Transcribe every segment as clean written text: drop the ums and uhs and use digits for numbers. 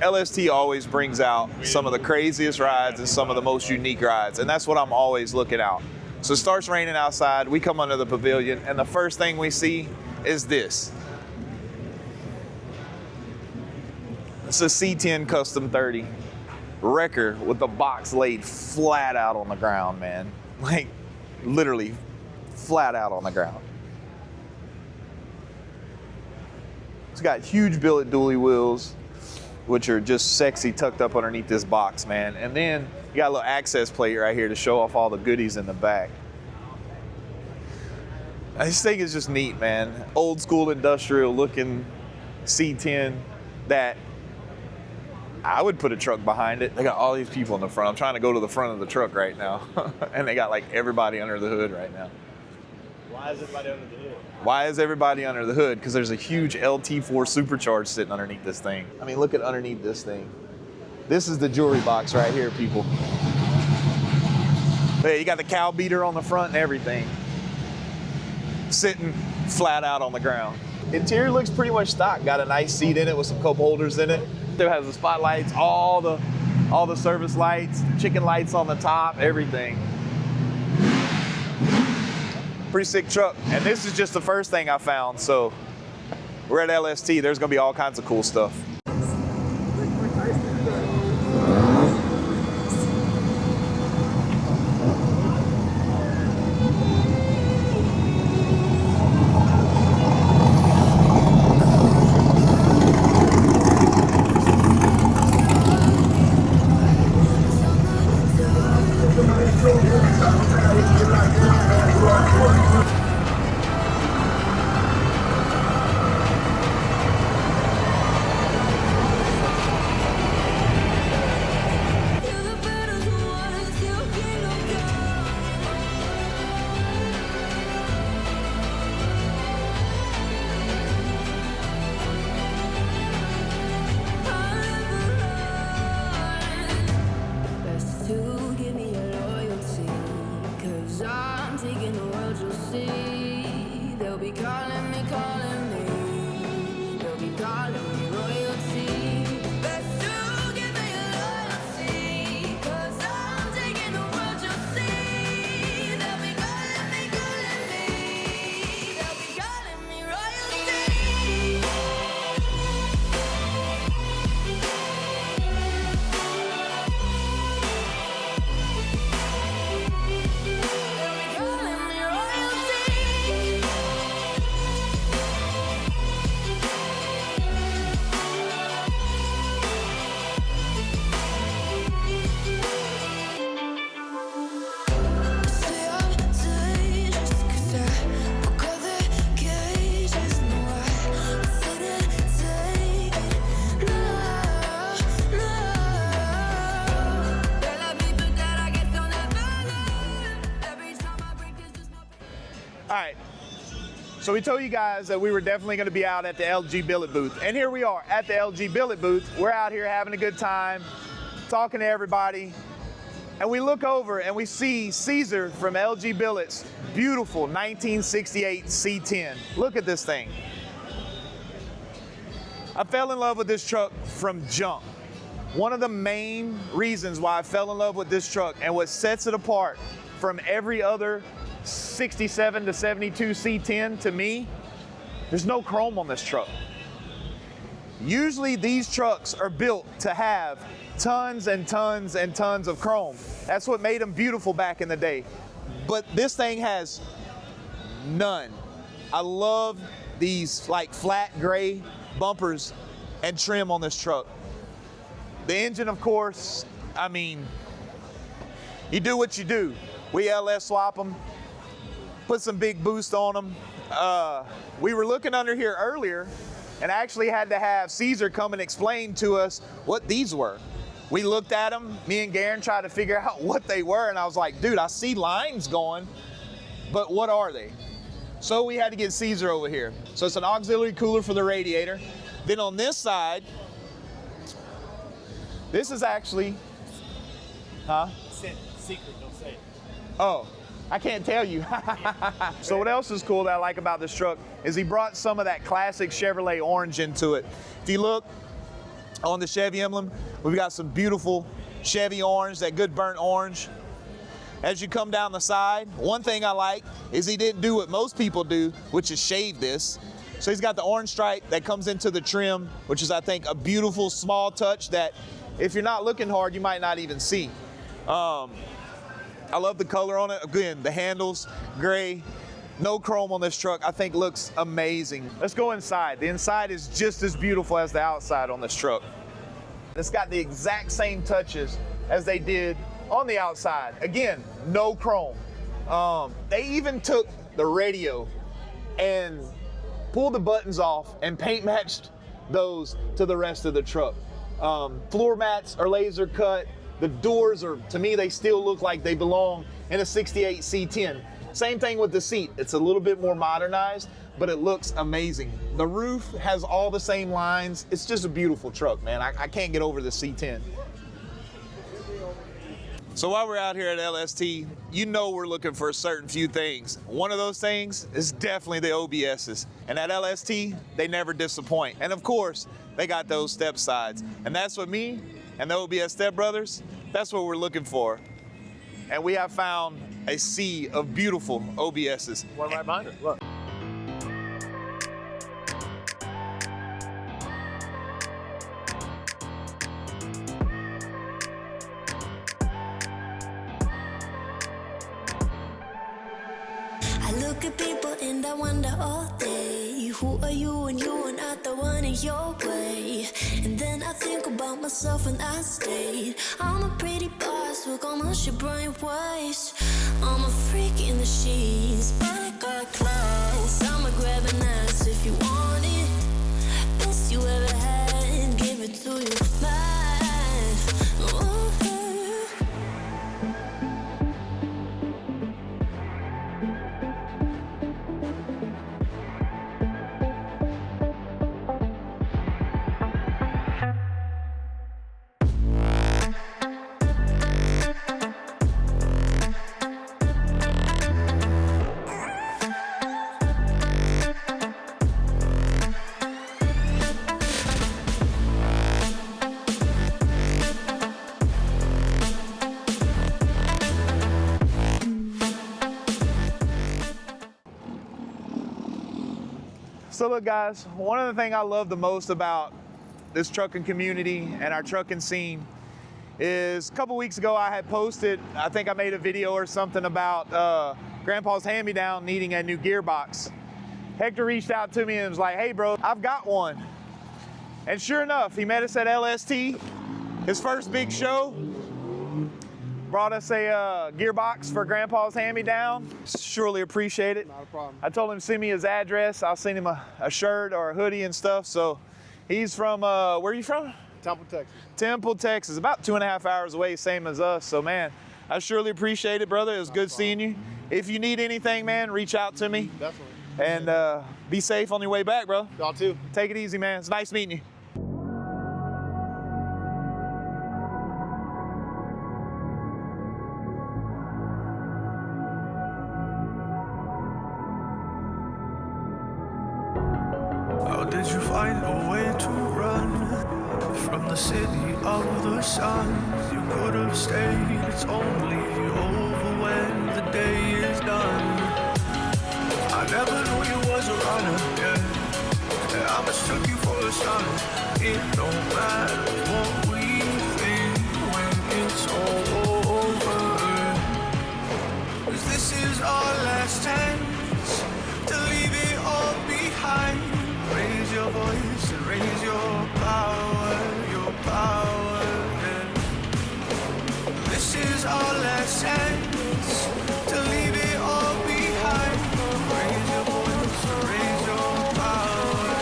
LST always brings out some of the craziest rides and some of the most unique rides, and that's what I'm always looking out. So it starts raining outside, we come under the pavilion, and the first thing we see is this. It's a C10 Custom 30 wrecker with the box laid flat out on the ground, man. Like, literally flat out on the ground. It's got huge billet dually wheels, which are just sexy tucked up underneath this box, man. And then you got a little access plate right here to show off all the goodies in the back. This thing is just neat, man. Old school industrial looking C10 that I would put a truck behind it. They got all these people in the front. I'm trying to go to the front of the truck right now. And they got like everybody under the hood right now. Why is everybody under the hood? Why is everybody under the hood? Because there's a huge LT4 supercharge sitting underneath this thing. I mean, look at underneath this thing. This is the jewelry box right here, people. Hey, you got the cow beater on the front and everything. Sitting flat out on the ground. Interior looks pretty much stock. Got a nice seat in it with some cup holders in it. There has the spotlights, all the service lights, chicken lights on the top, everything. Pretty sick truck. And this is just the first thing I found. So we're at LST. There's gonna be all kinds of cool stuff. All right, so we told you guys that we were definitely gonna be out at the LG Billet booth. And here we are at the LG Billet booth. We're out here having a good time, talking to everybody. And we look over and we see Caesar from LG Billet's beautiful 1968 C10. Look at this thing. I fell in love with this truck from jump. One of the main reasons why I fell in love with this truck and what sets it apart from every other 67 to 72 C10 to me, there's no chrome on this truck. Usually these trucks are built to have tons and tons and tons of chrome. That's what made them beautiful back in the day. But this thing has none. I love these like flat gray bumpers and trim on this truck. The engine, of course, I mean, you do what you do. We LS swap them, put some big boost on them. We were looking under here earlier and actually had to have Caesar come and explain to us what these were. We looked at them, me and Garen tried to figure out what they were, and I was like, dude, I see lines going, but what are they? So we had to get Caesar over here. So it's an auxiliary cooler for the radiator. Then on this side, this is actually, Secret, don't say it. Oh, I can't tell you. So what else is cool that I like about this truck is he brought some of that classic Chevrolet orange into it. If you look, on the Chevy emblem. We've got some beautiful Chevy orange, that good burnt orange. As you come down the side, one thing I like is he didn't do what most people do, which is shave this. So he's got the orange stripe that comes into the trim, which is, I think, a beautiful small touch that if you're not looking hard, you might not even see. I love the color on it. Again, the handles, gray. No chrome on this truck, I think looks amazing. Let's go inside. The inside is just as beautiful as the outside on this truck. It's got the exact same touches as they did on the outside. Again, no chrome. They even took the radio and pulled the buttons off and paint matched those to the rest of the truck. Floor mats are laser cut. The doors are, to me, they still look like they belong in a 68 C10. Same thing with the seat. It's a little bit more modernized, but it looks amazing. The roof has all the same lines. It's just a beautiful truck, man. I can't get over the C10. So while we're out here at LST, you know we're looking for a certain few things. One of those things is definitely the OBSs. And at LST, they never disappoint. And of course, they got those step sides. And that's what me and the OBS Stepbrothers, that's what we're looking for. And we have found a sea of beautiful OBSs. One right behind us, look. I look at people and I wonder all day, who are you and you are not the one in your way. And then I think about myself and I stayed. I'm a pretty boss with almost your brain waste. I'm a freak in the sheets, but I got class. I'ma grab an ass if you want it. Best you ever had, give it to you. So look guys, one of the things I love the most about this trucking community and our trucking scene is a couple weeks ago I had posted, I think I made a video or something about Grandpa's hand-me-down needing a new gearbox. Hector reached out to me and was like, hey bro, I've got one. And sure enough, he met us at LST, his first big show. Brought us a gearbox for Grandpa's hand-me-down. Surely appreciate it. Not a problem. I told him to send me his address. I'll send him a shirt or a hoodie and stuff. So he's from, where are you from? Temple, Texas. Temple, Texas. About 2.5 hours away, same as us. So man, I surely appreciate it, brother. It was good seeing you. If you need anything, man, reach out to me. Definitely. And be safe on your way back, bro. Y'all too. Take it easy, man. It's nice meeting you. Did you find a way to run from the city of the sun? You could have stayed, it's only over when the day is done. I never knew you was a runner, yeah. I mistook you for a son. It don't matter what we think when it's all over. 'Cause this is our last chance to leave it all behind. Raise your voice and raise your power, yeah. This is our last chance to leave it all behind. Raise your voice and raise your power,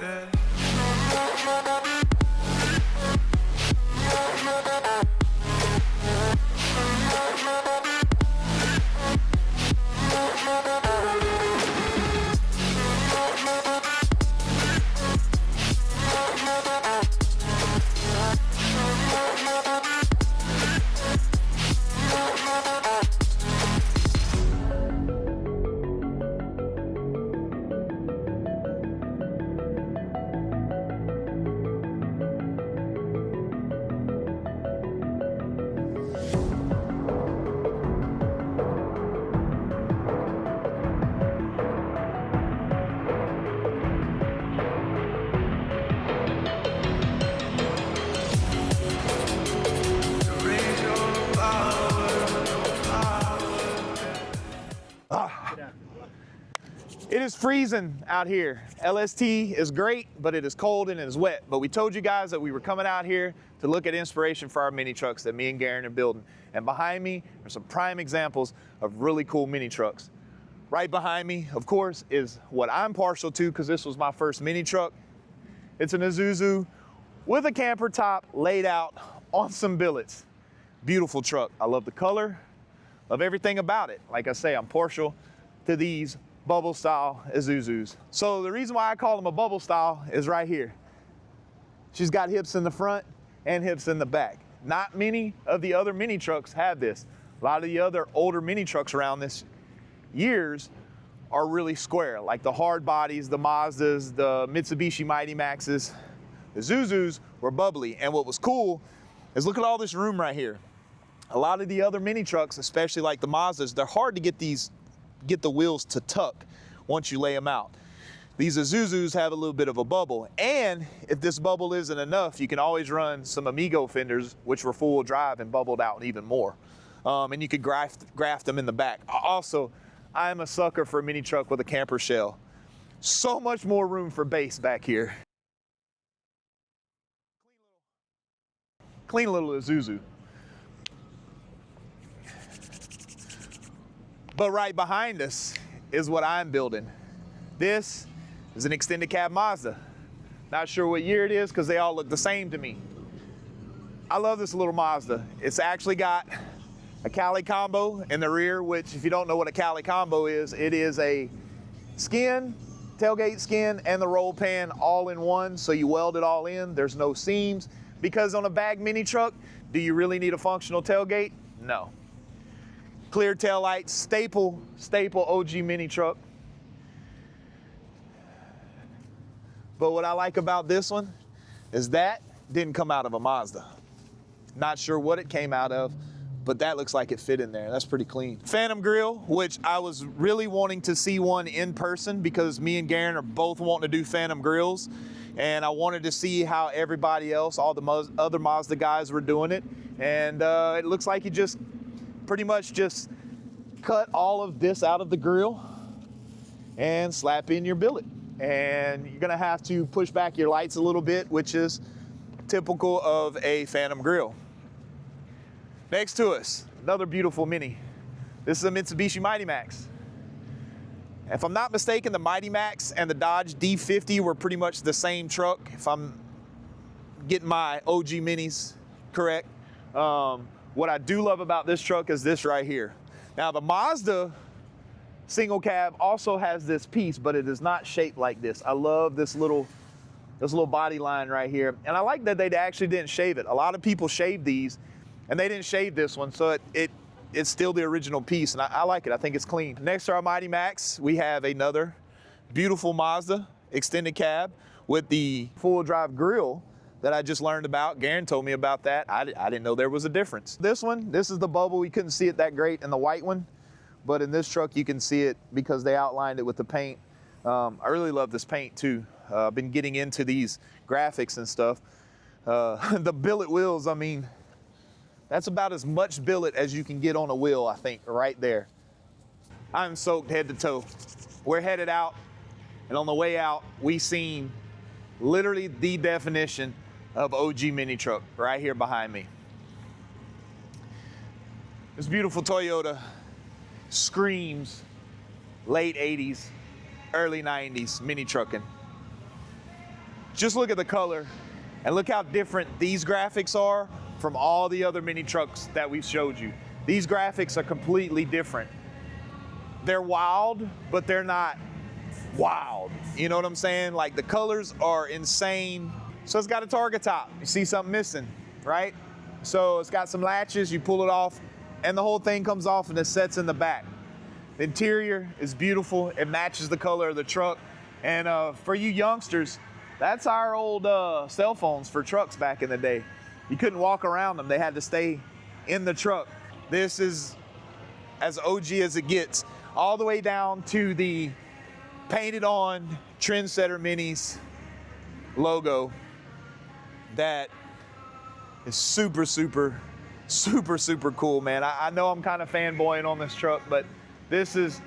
yeah. freezing out here. LST is great, but it is cold and it is wet. But we told you guys that we were coming out here to look at inspiration for our mini trucks that me and Garen are building. And behind me are some prime examples of really cool mini trucks. Right behind me, of course, is what I'm partial to because this was my first mini truck. It's an Isuzu with a camper top laid out on some billets. Beautiful truck. I love the color, love everything about it. Like I say, I'm partial to these bubble style Isuzus. So the reason why I call them a bubble style is right here. She's got hips in the front and hips in the back. Not many of the other mini trucks have this. A lot of the other older mini trucks around this years are really square, like the hard bodies, the Mazdas, the Mitsubishi Mighty Maxes. The Isuzus were bubbly, and what was cool is look at all this room right here. A lot of the other mini trucks, especially like the Mazdas, they're hard to get the wheels to tuck once you lay them out. These Isuzus have a little bit of a bubble, and if this bubble isn't enough, you can always run some Amigo fenders, which were full drive and bubbled out even more. And you could graft them in the back. Also, I'm a sucker for a mini truck with a camper shell. So much more room for bass back here. Clean little Isuzu. But right behind us is what I'm building. This is an extended cab Mazda. Not sure what year it is because they all look the same to me. I love this little Mazda. It's actually got a Cali combo in the rear, which if you don't know what a Cali combo is, it is a skin, tailgate skin, and the roll pan all in one. So you weld it all in, there's no seams. Because on a bag mini truck, do you really need a functional tailgate? No. Clear tail lights, staple OG mini truck. But what I like about this one is that didn't come out of a Mazda. Not sure what it came out of, but that looks like it fit in there. That's pretty clean. Phantom grill, which I was really wanting to see one in person because me and Garen are both wanting to do Phantom grills. And I wanted to see how everybody else, all the other Mazda guys were doing it. And it looks like you just pretty much just cut all of this out of the grill and slap in your billet. And you're gonna have to push back your lights a little bit, which is typical of a Phantom grill. Next to us, another beautiful Mini. This is a Mitsubishi Mighty Max. If I'm not mistaken, the Mighty Max and the Dodge D50 were pretty much the same truck, if I'm getting my OG Minis correct. What I do love about this truck is this right here. Now the Mazda single cab also has this piece, but it is not shaped like this. I love this little body line right here. And I like that they actually didn't shave it. A lot of people shave these and they didn't shave this one, so it's still the original piece, and I like it. I think it's clean. Next to our Mighty Max, we have another beautiful Mazda extended cab with the full drive grill that I just learned about. Garen told me about that. I didn't know there was a difference. This is the bubble. We couldn't see it that great in the white one, but in this truck you can see it because they outlined it with the paint. I really love this paint too. I've been getting into these graphics and stuff. The billet wheels, I mean, that's about as much billet as you can get on a wheel, I think, right there. I'm soaked head to toe. We're headed out, and on the way out, we seen literally the definition of OG mini truck right here behind me. This beautiful Toyota screams late 80s, early 90s mini trucking. Just look at the color, and look how different these graphics are from all the other mini trucks that we've showed you. These graphics are completely different. They're wild, but they're not wild. You know what I'm saying? Like the colors are insane. So it's got a target top. You see something missing, right? So it's got some latches, you pull it off, and the whole thing comes off and it sets in the back. The interior is beautiful. It matches the color of the truck. And for you youngsters, that's our old cell phones for trucks back in the day. You couldn't walk around them. They had to stay in the truck. This is as OG as it gets, all the way down to the painted on Trendsetter Minis logo that is super, super, super, super cool, man. I know I'm kind of fanboying on this truck, but this is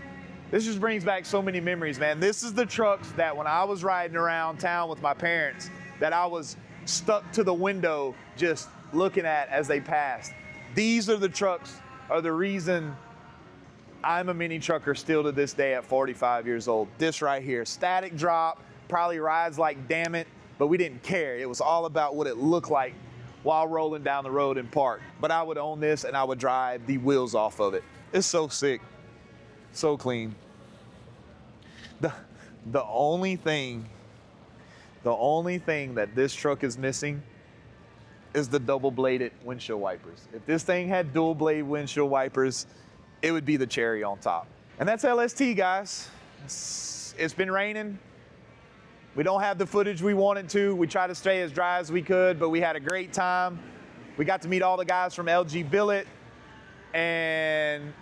This just brings back so many memories, man. This is the trucks that when I was riding around town with my parents, that I was stuck to the window just looking at as they passed. These are the trucks are the reason I'm a mini trucker still to this day at 45 years old. This right here, static drop, probably rides like damn it, but we didn't care. It was all about what it looked like while rolling down the road in park. But I would own this and I would drive the wheels off of it. It's so sick, so clean. The only thing that this truck is missing is the double-bladed windshield wipers. If this thing had dual-blade windshield wipers, it would be the cherry on top. And that's LST, guys. It's been raining. We don't have the footage we wanted to. We tried to stay as dry as we could, but we had a great time. We got to meet all the guys from LG Billet, and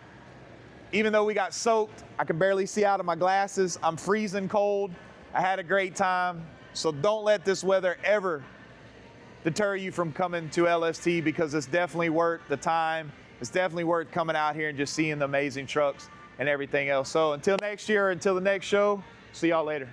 even though we got soaked, I can barely see out of my glasses. I'm freezing cold. I had a great time. So don't let this weather ever deter you from coming to LST, because it's definitely worth the time. It's definitely worth coming out here and just seeing the amazing trucks and everything else. So until next year, until the next show, see y'all later.